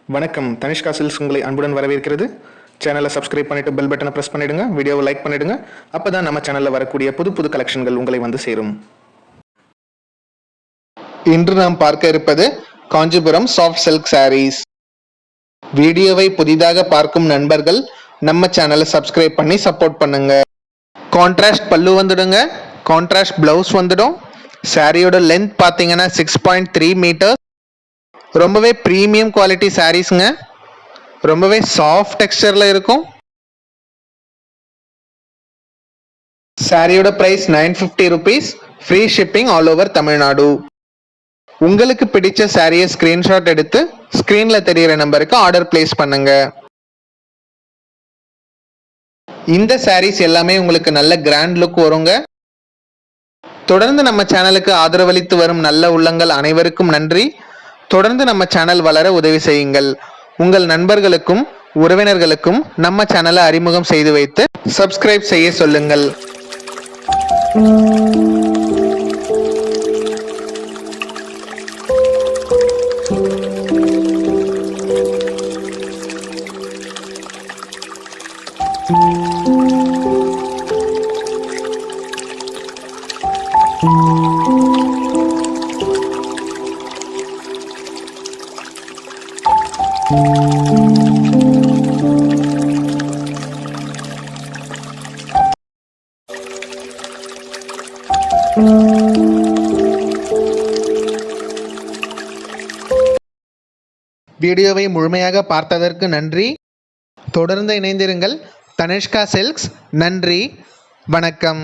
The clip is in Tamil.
வணக்கம். தனிஷ்கா சில்க்ஸ் உங்களை அன்புடன் வரவேற்கிறது. சேனலை சப்ஸ்கிரைப் பண்ணிட்டு பெல் பட்டனை பிரஸ் பண்ணிடுங்க. வீடியோவை லைக் பண்ணிடுங்க. அப்பதான் நம்ம சேனல்ல வரக்கூடிய புது புது கலெக்ஷன்கள் உங்களை வந்து சேரும். இன்று நாம் பார்க்க இருப்பது காஞ்சிபுரம் சாஃப்ட் சில்க் சாரீஸ். வீடியோவை புதிதாக பார்க்கும் நண்பர்கள் நம்ம சேனலை சப்ஸ்கிரைப் பண்ணி சப்போர்ட் பண்ணுங்க. கான்ட்ராஸ்ட் பல்லு வந்துடுங்க. கான்ட்ராஸ்ட் பிளவுஸ் வந்துடும். சாரியோட லென்த் பார்த்தீங்கன்னா 6.3 மீட்டர். ரொம்பவே ப்ரீமியம் குவாலிட்டி சாரீஸ்ங்க. ரொம்பவே சாஃப்ட் டெக்ஸ்சர்ல இருக்கும். சாரியோட price 950 rupees. Free shipping all over Tamil Nadu. உங்களுக்கு பிடிச்ச சாரியை ஸ்கிரீன்ஷாட் எடுத்து ஸ்கிரீன்ல தெரிகிற நம்பருக்கு ஆர்டர் பிளேஸ் பண்ணுங்க. இந்த சாரீஸ் எல்லாமே உங்களுக்கு நல்ல கிராண்ட் லுக் வருங்க. தொடர்ந்து நம்ம சேனலுக்கு ஆதரவளித்து வரும் நல்ல உள்ளங்கள் அனைவருக்கும் நன்றி. தொடர்ந்து நம்ம சேனல் வளர உதவி செய்யுங்கள். உங்கள் நண்பர்களுக்கும் உறவினர்களுக்கும் நம்ம சேனலை அறிமுகம் செய்து வைத்து சப்ஸ்கிரைப் செய்ய சொல்லுங்கள். வீடியோவை முழுமையாக பார்த்ததற்கு நன்றி. தொடர்ந்து இணைந்திருங்கள். தனிஷ்கா சில்க்ஸ். நன்றி, வணக்கம்.